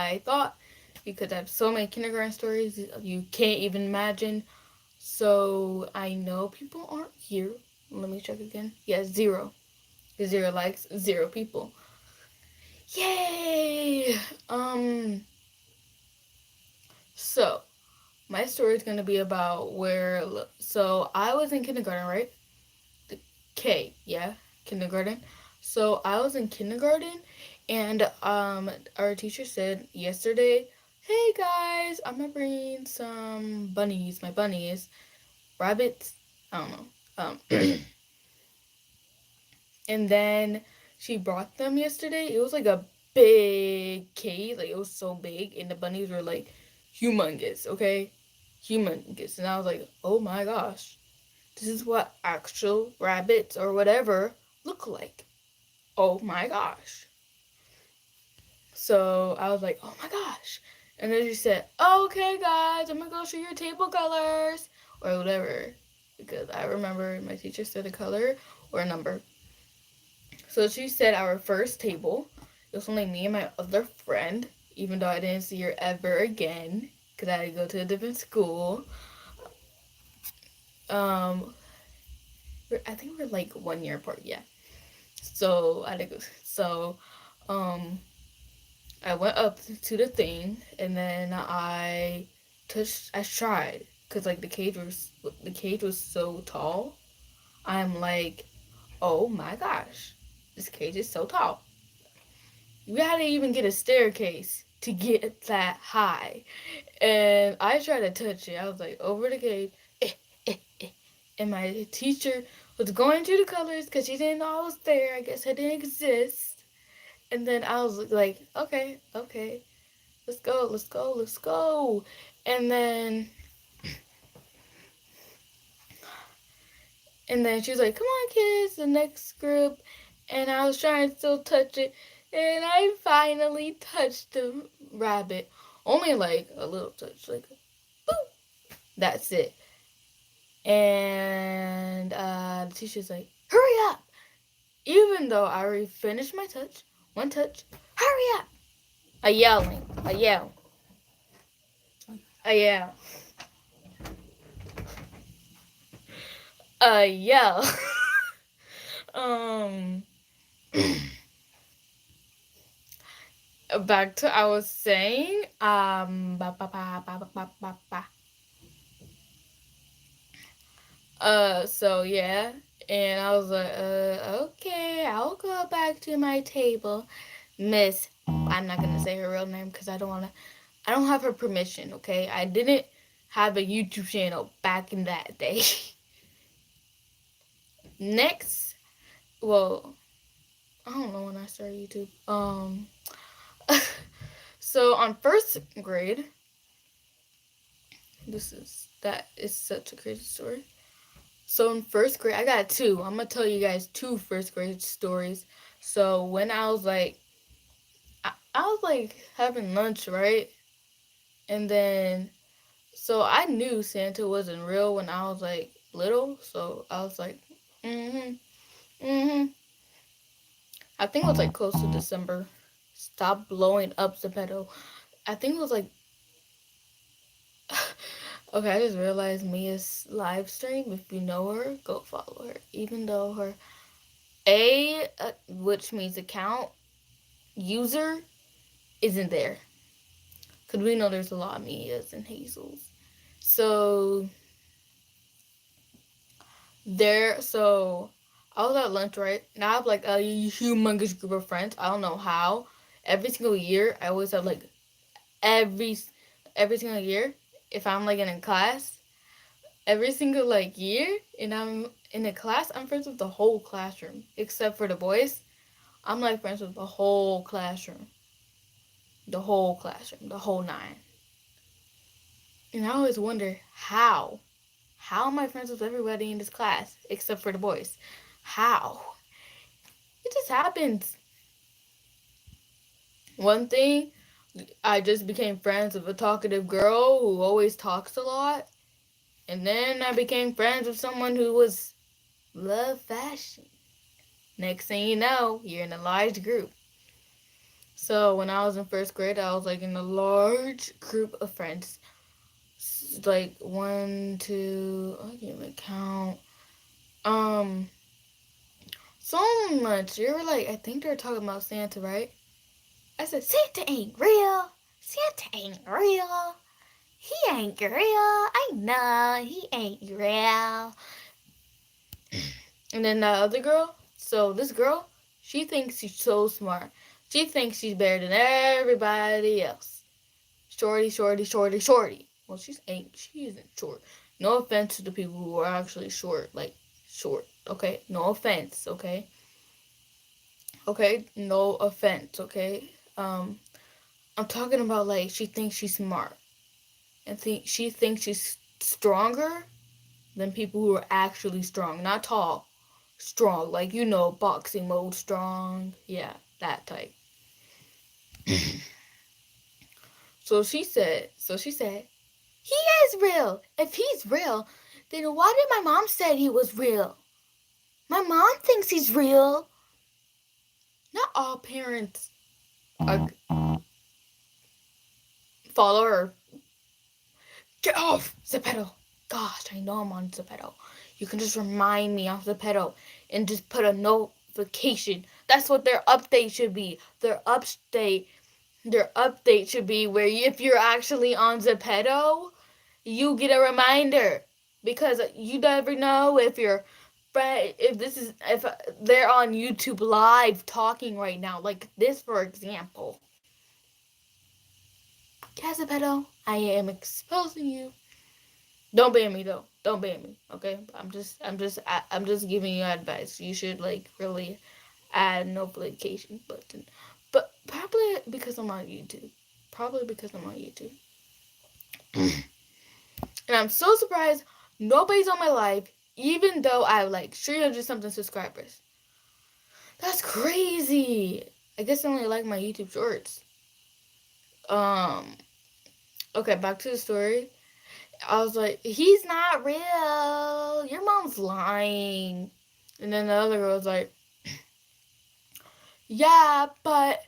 I thought, because I have so many kindergarten stories you can't even imagine. So I know people aren't here. Let me check again. Yeah, zero. Zero likes, zero people. Yay! So my story is gonna be about where. So I was in kindergarten, right? The K, yeah, kindergarten. So I was in kindergarten, and our teacher said yesterday, "Hey guys, I'm gonna bring some bunnies. My bunnies, rabbits. I don't know. And then she brought them yesterday. It was like a big cage, like it was so big, and the bunnies were like humongous. Okay, humongous, and I was like, oh my gosh, this is what actual rabbits or whatever look like. Oh my gosh. So I was like, oh my gosh. And then she said, okay, guys, I'm gonna go show your table colors or whatever. Because I remember my teacher said a color or a number. So she said our first table. It was only me and my other friend, even though I didn't see her ever again because I had to go to a different school. Um, I think we're like 1 year apart, yeah. So I had to go. So, um, I went up to the thing and then I touched. I tried because like the cage was so tall. I'm like, oh my gosh, this cage is so tall. You gotta even get a staircase to get that high. And I tried to touch it. I was like, over the cage. Eh, eh, eh. And my teacher was going through the colors because she didn't know I was there. I guess I didn't exist. And then I was like, okay, okay, let's go, let's go, let's go. And then she was like, come on, kids, the next group. And I was trying to still touch it. And I finally touched the rabbit. Only like a little touch, like boop. That's it. And the teacher's like, hurry up. Even though I already finished my touch, one touch, hurry up. I yelling, I yell, I yell, I yell. um, back to I was saying, ba, ba, ba, ba, ba, ba, ba. So yeah, and I was like, okay, I'll go back to my table, Miss. I'm not gonna say her real name because I don't have her permission. Okay, I didn't have a YouTube channel back in that day. Next, well, I don't know when I started YouTube. So on first grade, that is such a crazy story. So in first grade, I got two. I'm gonna tell you guys two first grade stories. So when I was like, I was like having lunch, right? And then, so I knew Santa wasn't real when I was like little. So I was like, mm-hmm, mm-hmm. I think it was like close to December. Stop blowing up the pedal. I think it was like, okay, I just realized Mia's live stream. If you know her, go follow her. Even though her which means account user, isn't there. Because we know there's a lot of Mia's and Hazels. So so I was at lunch, right? Now I have like a humongous group of friends. I don't know how. Every single year, I always have like every every single year. If I'm like in a class, every single like year, and I'm in a class, I'm friends with the whole classroom except for the boys. I'm like friends with the whole classroom, the whole nine. And I always wonder how. How am I friends with everybody in this class except for the boys? How? It just happens. One thing, I just became friends with a talkative girl who always talks a lot. And then I became friends with someone who was love fashion. Next thing you know, you're in a large group. So when I was in first grade, I was like in a large group of friends. Like one, two, I can't even count. Um, so much. You were like, I think they were talking about Santa, right? I said, Santa ain't real. Santa ain't real. He ain't real. I know he ain't real. And then that other girl, so this girl, she thinks she's so smart. She thinks she's better than everybody else. Shorty, shorty, shorty, shorty. Well, she isn't short. No offense to the people who are actually short, like short. Okay, no offense. Okay, okay, no offense. Okay. I'm talking about like she thinks she's smart and she thinks she's stronger than people who are actually strong, not tall, strong, like boxing mode strong. Yeah, that type. So she said, he is real. If he's real, then why did my mom say he was real? My mom thinks he's real. Not all parents are follow her. Get off Zepeto. Gosh, I know I'm on Zepeto. You can just remind me of Zepeto and just put a notification. That's what their update should be. Their update should be where if you're actually on Zepeto, you get a reminder because you never know if they're on YouTube live talking right now, like this for example. Casapeto, I am exposing you. Don't ban me though. Don't ban me, okay? I'm just giving you advice. You should like really add notification button, but probably because I'm on YouTube. Probably because I'm on YouTube. And I'm so surprised nobody's on my live, even though I have like 300 something subscribers. That's crazy. I guess I only like my YouTube shorts. Um. Okay, back to the story. I was like, he's not real. Your mom's lying. And then the other girl was like, yeah, but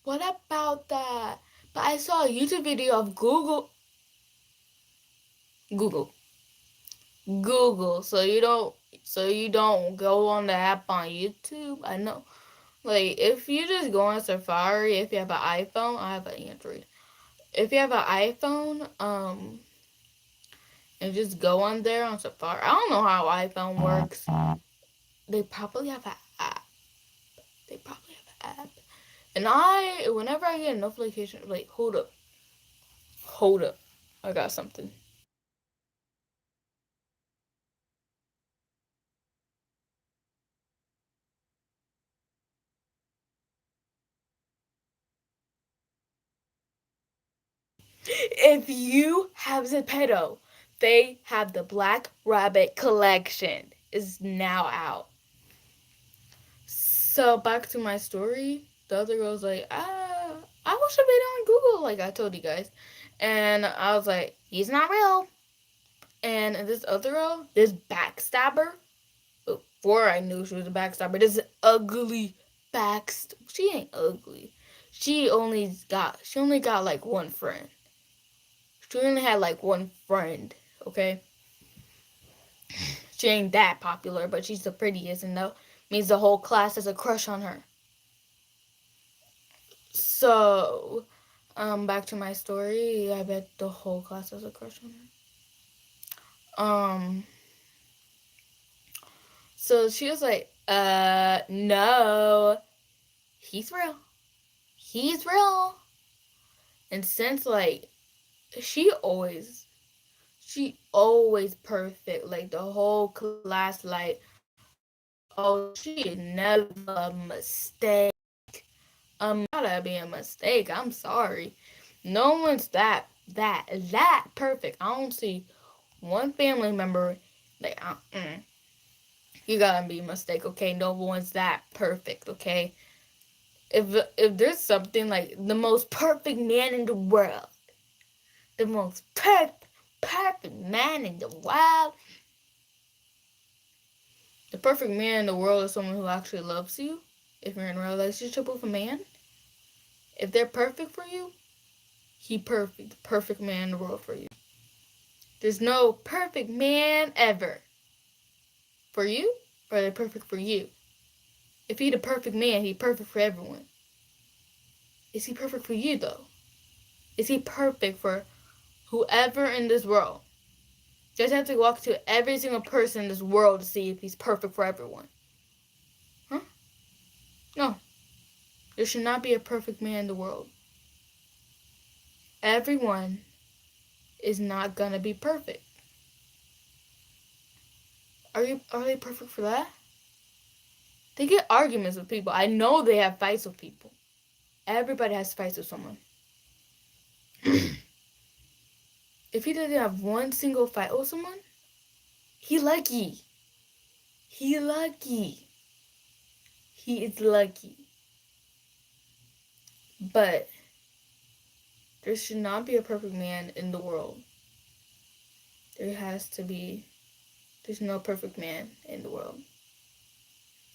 what about that? But I saw a YouTube video of Google, Google. So you don't go on the app on YouTube. I know. Like if you just go on Safari, if you have an iPhone, I have an Android. If you have an iPhone, and just go on there on Safari. I don't know how iPhone works. They probably have an app. They probably have an app. And whenever I get a notification, like, hold up, I got something. If you have Zepeto, they have the Black Rabbit collection. Is now out. So back to my story. The other girl's like, I watched a video on Google, like I told you guys, and I was like, he's not real. And this other girl, this backstabber, before I knew she was a backstabber, this ugly she ain't ugly. She only got like one friend. She only had like one friend, okay? She ain't that popular, but she's the prettiest, and that means the whole class has a crush on her. So, back to my story. I bet the whole class has a crush on her. So she was like, no, he's real. He's real. And since like she always perfect, like the whole class, like, oh, she is never a mistake. Gotta be a mistake. I'm sorry. No one's that perfect. I don't see one family member like you gotta be a mistake, okay? No one's that perfect, okay? If there's something like the most perfect man in the world, the most perfect man in the world, the perfect man in the world is someone who actually loves you. If you're in a relationship with a man, If they're perfect for you, he perfect. The perfect man in the world for you. There's no perfect man ever. For you, or are they perfect for you? If he the perfect man, he perfect for everyone. Is he perfect for you though? Is he perfect for whoever in this world? Just have to walk to every single person in this world to see if he's perfect for everyone. Huh? No. There should not be a perfect man in the world. Everyone is not gonna be perfect. Are they perfect for that? They get arguments with people. I know they have fights with people. Everybody has fights with someone. If he doesn't have one single fight with someone, he lucky. He lucky. He is lucky. But there should not be a perfect man in the world. There has to be. There's no perfect man in the world.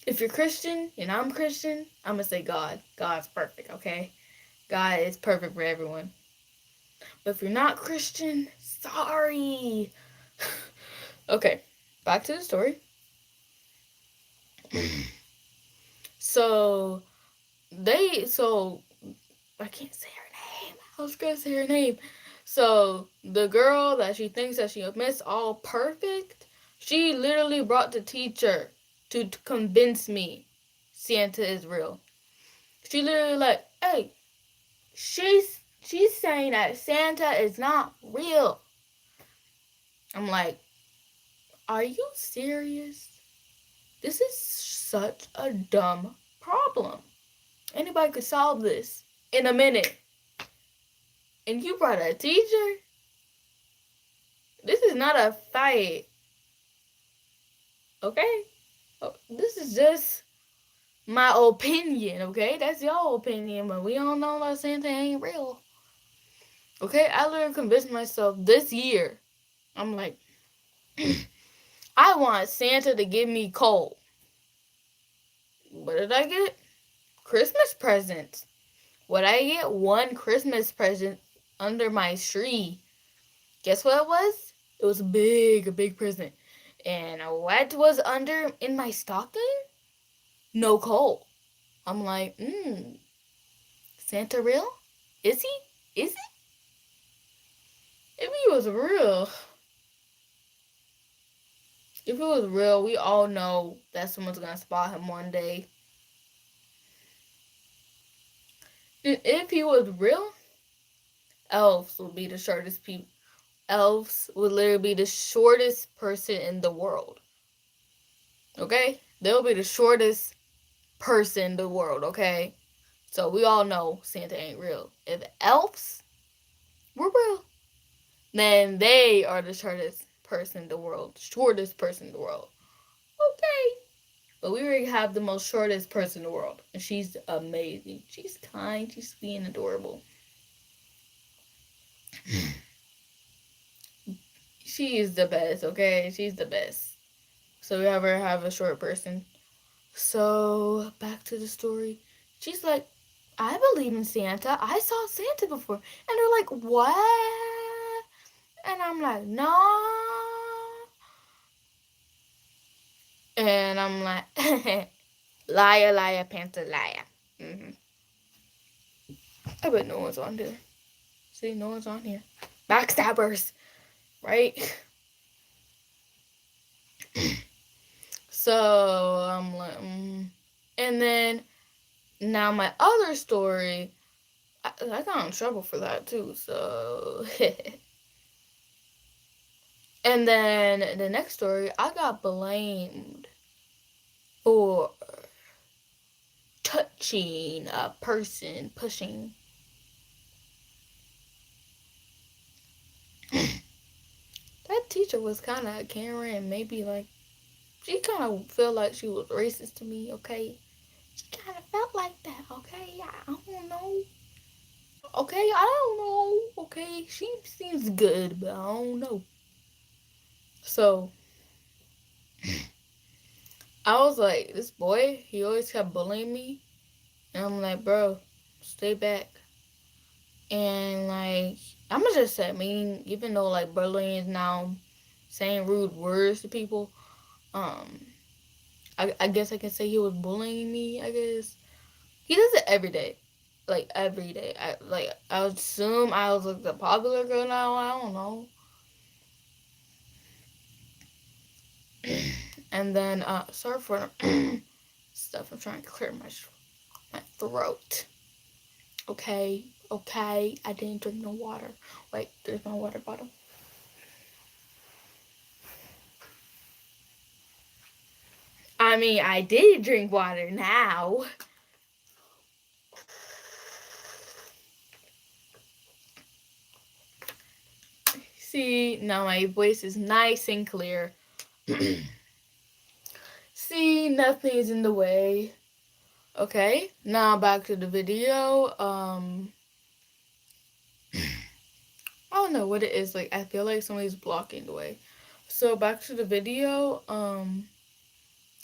If you're Christian and I'm Christian, I'm gonna say God. God's perfect, okay? God is perfect for everyone. But if you're not Christian, sorry. Okay, back to the story. So I can't say her name. I was gonna say her name. So the girl that she thinks that she missed all perfect, she literally brought the teacher to convince me Santa is real. She literally like, hey, she's saying that Santa is not real. I'm like, are you serious? This is such a dumb problem. Anybody could solve this in a minute. And you brought a teacher? This is not a fight. Okay? This is just my opinion, okay? That's your opinion, but we all know that Santa ain't real. Okay? I literally convinced myself this year. I'm like, I want Santa to give me coal. What did I get? Christmas presents. Would I get one Christmas present under my tree? Guess what it was? It was a big present. And what was under in my stocking? No coal. I'm like, Santa real? Is he? Is he? If he was real, we all know that someone's gonna spot him one day. And if he was real, elves would be the shortest people. Elves would literally be the shortest person in the world. Okay? They'll be the shortest person in the world, okay? So we all know Santa ain't real. If elves were real, then they are the shortest person in the world. Shortest person in the world. Okay. But we already have the most shortest person in the world. And she's amazing. She's kind, she's sweet and adorable. She is the best, okay? She's the best. So we ever have a short person. So back to the story. She's like, I believe in Santa. I saw Santa before. And they're like, what? And I'm like, no. And I'm like, liar, liar, panther, liar. Mm-hmm. I bet no one's on there. See, no one's on here. Backstabbers, right? So I'm like, and then now my other story, I got in trouble for that too. So, and then the next story, I got blamed for touching a person, pushing. That teacher was kind of Karen, maybe like, she kind of felt like she was racist to me, okay? She kind of felt like that, okay? I don't know. Okay, I don't know. Okay, she seems good, but I don't know. So, I was like, this boy, he always kept bullying me. And I'm like, bro, stay back. And like, I'm gonna just say, I mean, even though like bullying is now saying rude words to people, um, I guess I can say he was bullying me. I guess he does it every day, like every day. I would assume I was like the popular girl now. I don't know. And then sorry for stuff. I'm trying to clear my throat. Okay, okay. I didn't drink no water. Wait, there's my water bottle. I mean, I did drink water now. See, now my voice is nice and clear. See, nothing's in the way. Okay, now back to the video. I don't know what it is. Like, I feel like somebody's blocking the way. So back to the video.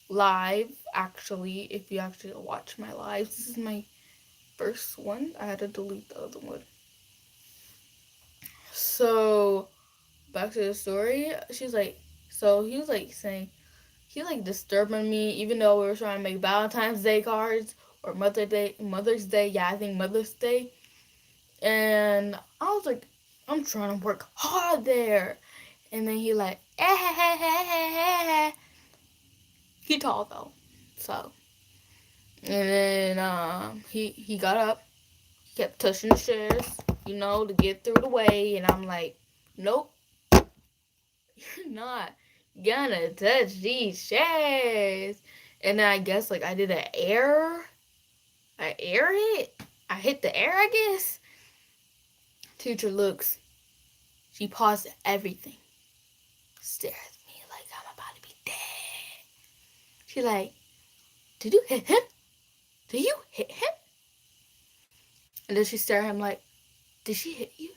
Live, actually, if you actually watch my lives, this is my first one. I had to delete the other one. So back to the story. She's like, so he was like saying, he like disturbing me, even though we were trying to make Valentine's Day cards or Mother's Day. Yeah, I think Mother's Day. And I was like, I'm trying to work hard there. And then he like, eh, eh, eh, eh, eh, eh. He tall though, so. And then he got up, kept touching the chairs, to get through the way. And I'm like, nope, you're not gonna touch these chairs. And then I guess like I did an error. I air hit. I hit the air, I guess. Teacher looks. She paused everything. Stares at me like I'm about to be dead. She like, did you hit him? Did you hit him? And then she stared at him like, did she hit you?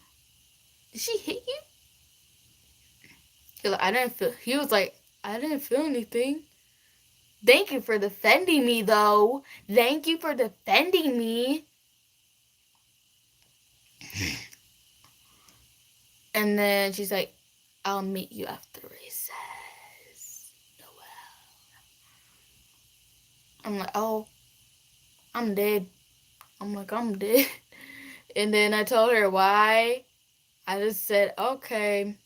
Did she hit you? He was like, I didn't feel anything. Thank you for defending me though. Thank you for defending me. And then she's like, I'll meet you after recess. Noel. I'm like, oh, I'm dead. I'm like, I'm dead. And then I told her why. I just said, okay.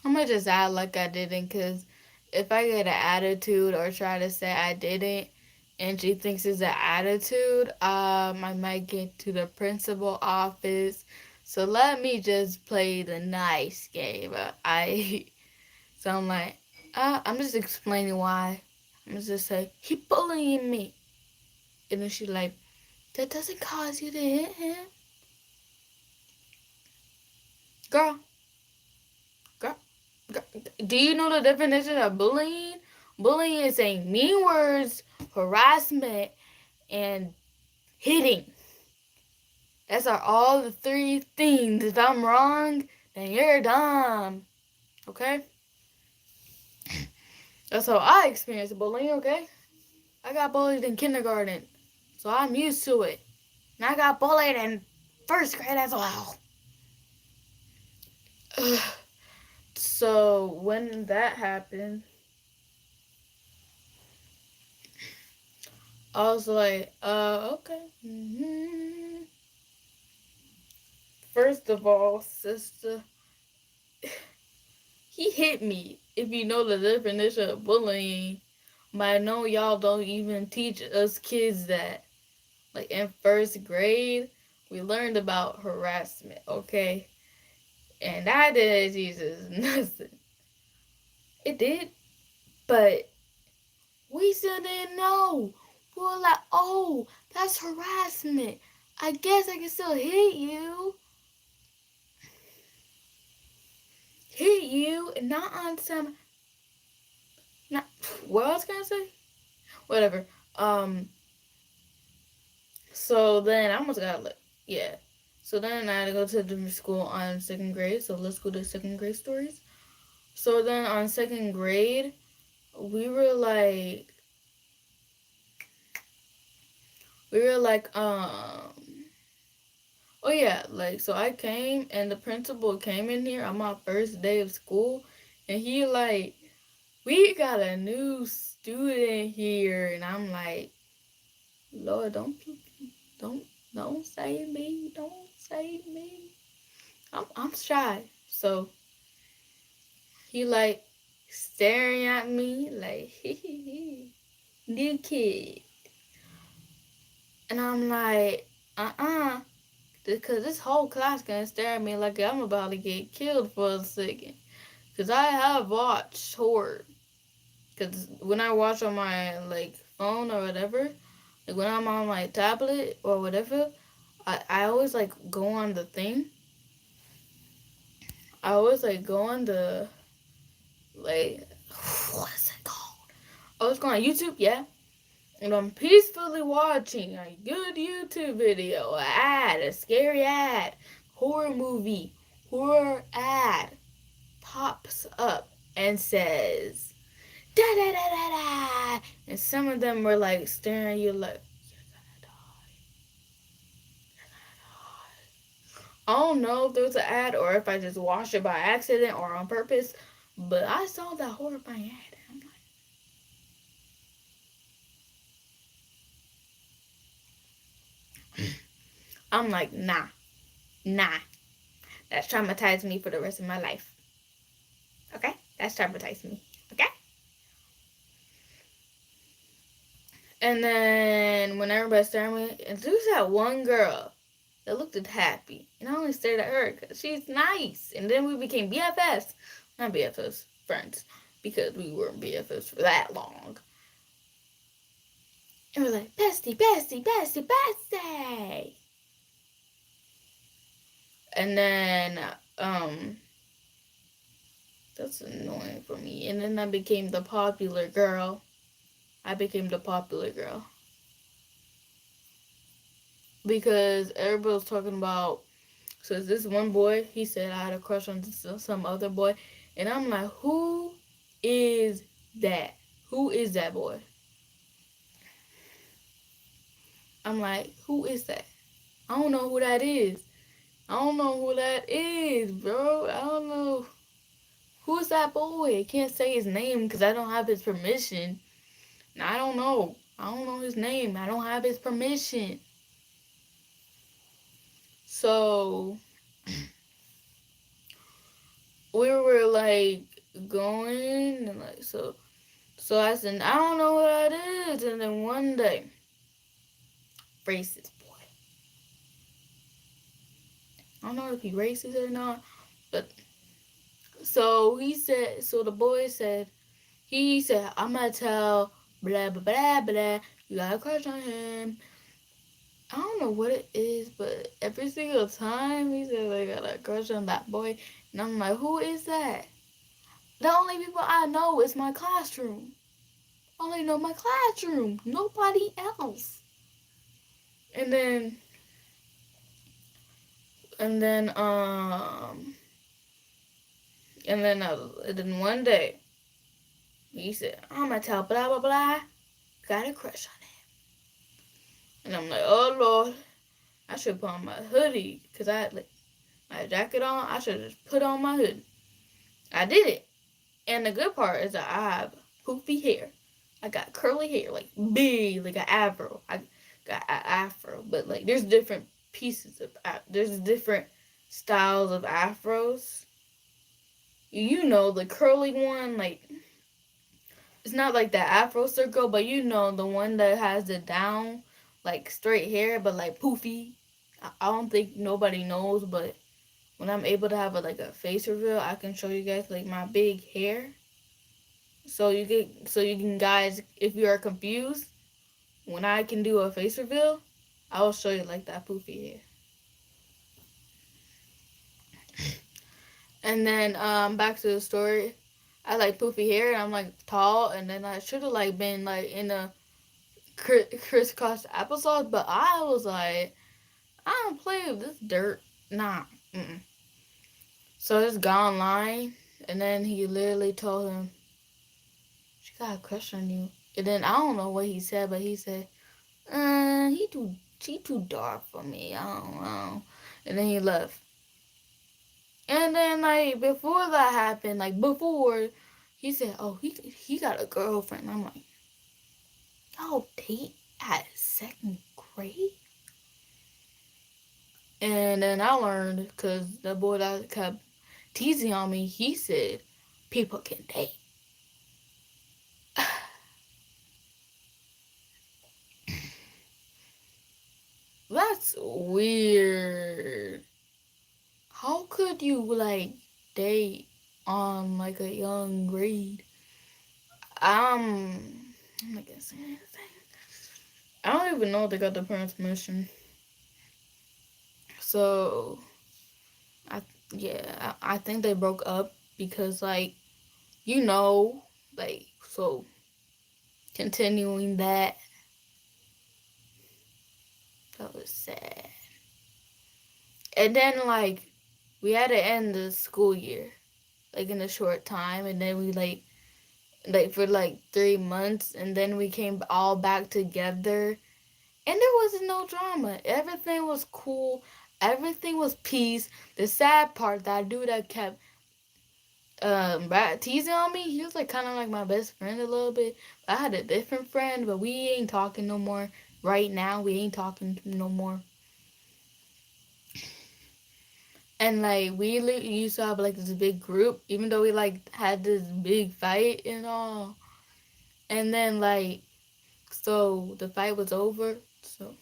I'm gonna just act like I didn't, because if I get an attitude or try to say I didn't and she thinks it's an attitude, I might get to the principal office. So let me just play the nice game. So I'm like, I'm just explaining why. I'm just say, he bullying me. And then she's like, that doesn't cause you to hit him. Girl, girl, girl. Do you know the definition of bullying? Bullying is saying mean words, harassment, and hitting. That's are all the three things. If I'm wrong, then you're dumb. Okay? That's how I experienced bullying, okay? I got bullied in kindergarten, so I'm used to it. And I got bullied in first grade as well. So when that happened, I was like, okay. First of all, sister, he hit me. If you know the definition of bullying, but I know y'all don't even teach us kids that. Like in first grade, we learned about harassment, okay? And that didn't teach us nothing. It did, but we still didn't know. We were like, oh, that's harassment. I guess I can still hit you. Hit you, and not on some. Not, what else can I say? Whatever. So then I almost got yeah. So then I had to go to a different school on second grade. So let's go to second grade stories. So then on second grade, we were like, We were like, oh yeah, like so I came and the principal came in here on my first day of school, and he like, we got a new student here, and I'm like, Lord, don't don't say me, don't say me. I'm shy, so he like staring at me like, new kid, and I'm like, because this whole class gonna stare at me like I'm about to get killed for a second. Because I have watched horror. Because when I watch on my like phone or whatever, like when I'm on my tablet or whatever, I always like go on the thing. I always like go on the like what's it called? I was going on YouTube, yeah. And I'm peacefully watching a good YouTube video, an ad, a scary ad, horror movie, horror ad pops up and says da da da da da, and some of them were like staring at you like you're gonna die, you're gonna die. I don't know if there was an ad or if I just watched it by accident or on purpose, but I saw that horrifying ad. And I'm like, nah, nah. That's traumatized me for the rest of my life. Okay, that's traumatized me. Okay. And then when everybody stared at me, and there was that one girl that looked happy, and I only stared at her because she's nice. And then we became BFFs, not BFFs, friends, because we weren't BFFs for that long. And we're like, bestie, bestie, bestie, bestie. And then, that's annoying for me. And then I became the popular girl. I became the popular girl because everybody was talking about. So this one boy, he said I had a crush on some other boy, and I'm like, who is that? Who is that boy? I'm like, who is that? I don't know who that is. I don't know who that is, bro. I don't know. Who's that boy? I can't say his name because I don't have his permission. I don't know. I don't know his name. I don't have his permission. So we were like going and like so I said I don't know what that is, and then one day, racist boy. I don't know if he racist or not, but so he said. So the boy said he said I'm gonna tell blah blah blah blah. You got a crush on him. I don't know what it is, but every single time he says I got a crush on that boy, and I'm like, who is that? The only people I know is my classroom. I only know my classroom, nobody else. And then, and then, and then one day he said, I'm gonna tell blah blah blah, got a crush on him, and I'm like, oh Lord, I should put on my hoodie because I had like my jacket on. I should just put on my hoodie. I did it. And the good part is that I have poofy hair. I got curly hair, like big, like an afro. I got an afro, but like there's different pieces of there's different styles of afros. You know the curly one, like it's not like the afro circle, but you know the one that has the down, like straight hair, but like poofy. I don't think nobody knows, but when I'm able to have like a face reveal, I can show you guys like my big hair. So you can guys, if you are confused, when I can do a face reveal, I will show you like that poofy hair. And then back to the story. I like poofy hair and I'm like tall, and then I should have like been like in a crisscross applesauce, but I was like, I don't play with this dirt. Nah. Mm-mm. So I just got online, and then he literally told him, she got a crush on you. And then I don't know what he said, but he said, She too dark for me. I don't know. And then he left. And then like before that happened, like before, he said, "Oh, he got a girlfriend." I'm like, "Y'all date at second grade?" And then I learned because the boy that kept teasing on me, he said, "People can date." That's weird. How could you like date on like a young grade? I'm not gonna say anything. I don't even know if they got the parents' permission. So I I think they broke up because like you know like so continuing that was sad. And then like we had to end the school year like in a short time, and then we like for like 3 months, and then we came all back together, and there was no drama. Everything was cool. Everything was peace. The sad part, that dude that kept teasing on me, he was like kind of like my best friend a little bit. I had a different friend, but we ain't talking no more. Right now, we ain't talking no more. And like we used to have like this big group, even though we like had this big fight and all. And then like so the fight was over. So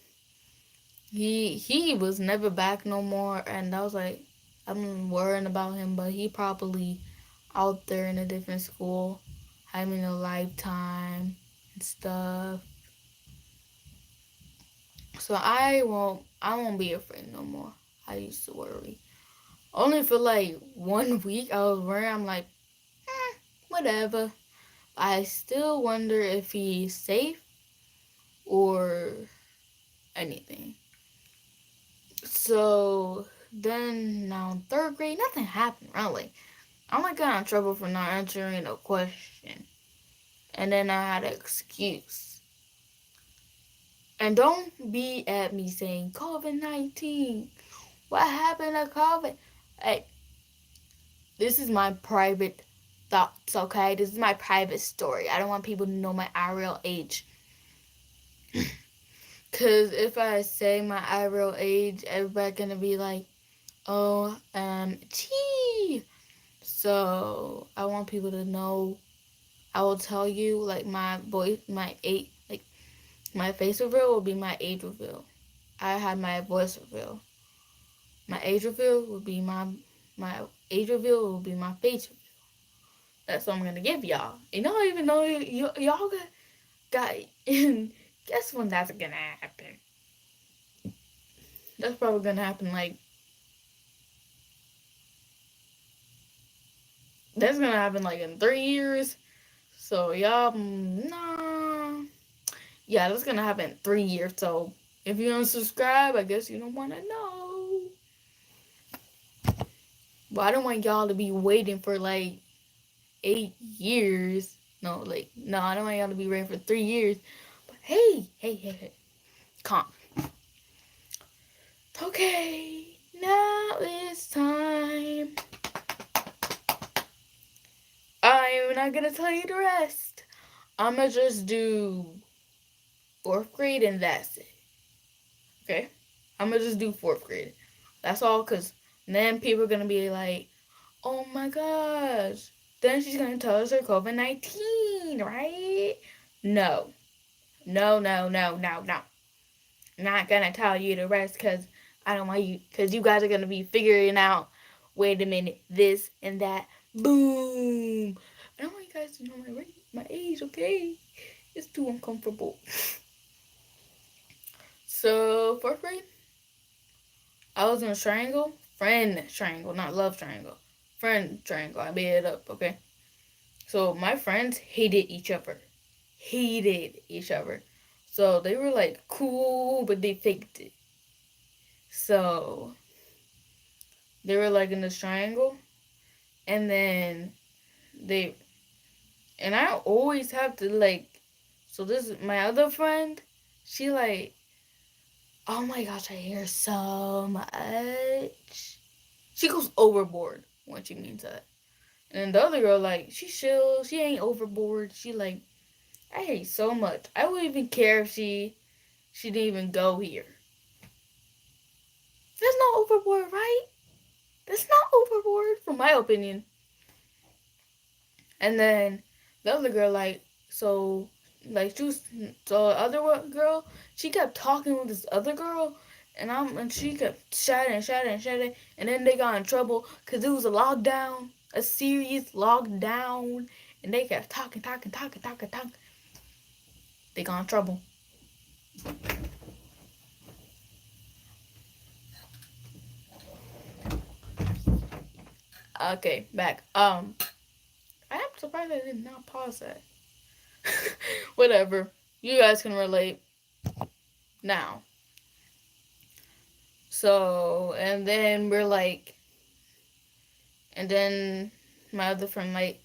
he was never back no more, and I was like, I'm worrying about him, but he probably out there in a different school, having a lifetime and stuff. So I won't be afraid no more. I used to worry. Only for like 1 week I was worried. I'm like, whatever. I still wonder if he's safe or anything. So then now in third grade, nothing happened really. I only got in trouble for not answering a question. And then I had an excuse. And don't be at me saying COVID-19. What happened to COVID? Hey, this is my private thoughts, okay? This is my private story. I don't want people to know my real age. Because if I say my real age, everybody gonna be like, oh, gee. So I want people to know. I will tell you, like, my voice, my age, like, my face reveal will be my age reveal. I had my voice reveal. My age reveal will be my age reveal will be my face reveal. That's what I'm gonna give y'all. And y'all even know y'all got and guess when that's gonna happen? That's probably gonna happen like that's gonna happen like in 3 years. So y'all, nah, yeah, that's gonna happen in 3 years. So if you don't subscribe, I guess you don't want to know. But I don't want y'all to be waiting for like 8 years. No, I don't want y'all to be waiting for 3 years. But hey, calm. Okay, now it's time. I'm not gonna tell you the rest. I'ma just do fourth grade and that's it. Okay? I'ma just do fourth grade. That's all, cause then people are gonna be like, oh my gosh. Then she's gonna tell us her COVID-19, right? No. No. I'm not gonna tell you the rest because I don't want you, because you guys are gonna be figuring out, wait a minute, this and that. Boom. I don't want you guys to know my age, okay? It's too uncomfortable. So, fourth grade, I was in a triangle. Friend triangle, not love triangle. Friend triangle. I made it up, okay? So, my friends hated each other. Hated each other. So, they were like cool, but they faked it. So, they were like in this triangle. And then they, and I always have to like, so this is my other friend. she like, oh my gosh, I hear so much. She goes overboard when she means that. And then the other girl, like, she chill. She ain't overboard. She like, I hate so much. I wouldn't even care if she didn't even go here. That's not overboard, right? That's not overboard, from my opinion. And then the other girl, like, so, like, she was, so the other girl, she kept talking with this other girl, and she kept shouting, and then they got in trouble because it was a lockdown, a serious lockdown, and they kept talking. They got in trouble. Okay, back. I am surprised I did not pause that. Whatever. You guys can relate now. So, and then we're like, and then my other friend like,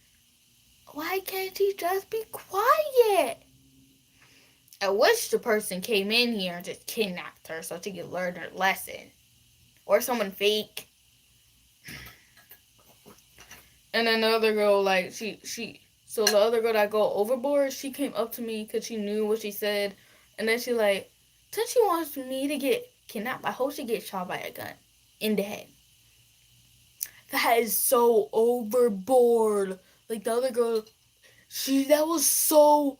why can't you just be quiet? I wish the person came in here and just kidnapped her so she could learn her lesson. Or someone fake. And then the other girl, like, so the other girl that go overboard, she came up to me because she knew what she said. And then she like, since she wants me to get kidnapped, I hope she gets shot by a gun in the head. That is so overboard. Like the other girl, that was so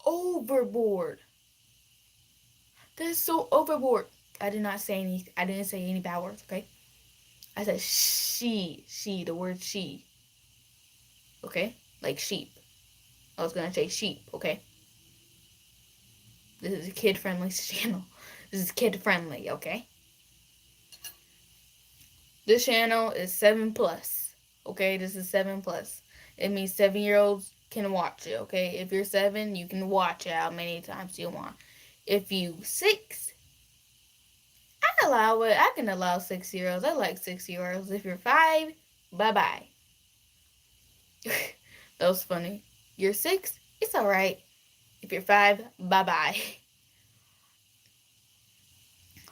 overboard. That's so overboard. I did not say any. I didn't say any bad words. Okay. I said she. The word she. Okay, like sheep. I was gonna say sheep. Okay. This is a kid friendly channel. This is kid friendly. Okay. This channel is 7+. Okay, this is 7+. It means 7-year-olds can watch it. Okay, if you're 7, you can watch it how many times you want. If you 6, I allow it. I can allow 6-year-olds. I like 6-year-olds. If you're 5, bye bye. That was funny. You're 6, it's alright. If you're 5, bye bye.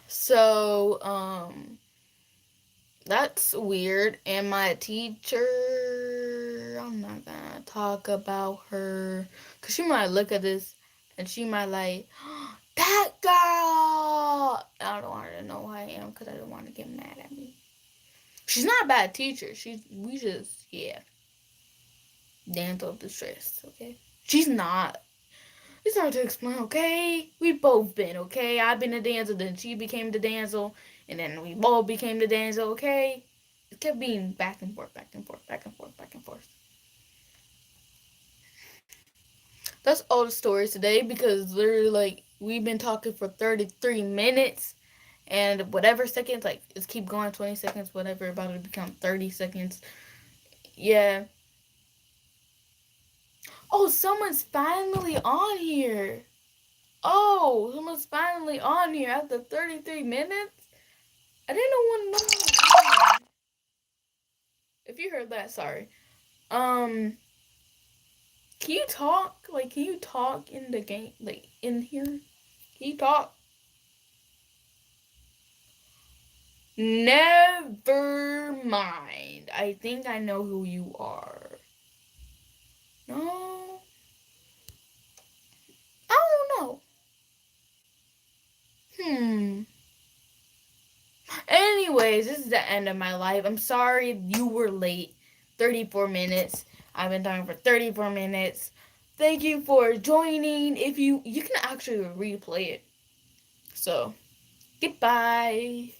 So, that's weird. And my teacher, I'm not gonna talk about her, because she might look at this and she might like, that girl! I don't want her to know who I am because I don't want to get mad at me. She's not a bad teacher. We just, yeah. Dance of the stress, okay? She's not. It's hard to explain, okay? We've both been, okay? I've been the damsel, then she became the damsel, and then we both became the damsel, okay? It kept being back and forth. That's all the stories today because literally, like, we've been talking for 33 minutes, and whatever seconds, like, it's keep going 20 seconds, whatever, about to become 30 seconds. Yeah. Oh, someone's finally on here. Oh, someone's finally on here after 33 minutes? I didn't know one was. If you heard that, sorry. Can you talk? Like, can you talk in the game? Like, in here? Can you talk? Never mind. I think I know who you are. No? I don't know. Anyways, this is the end of my life. I'm sorry you were late. 34 minutes. I've been talking for 34 minutes. Thank you for joining. If you can actually replay it. So, goodbye.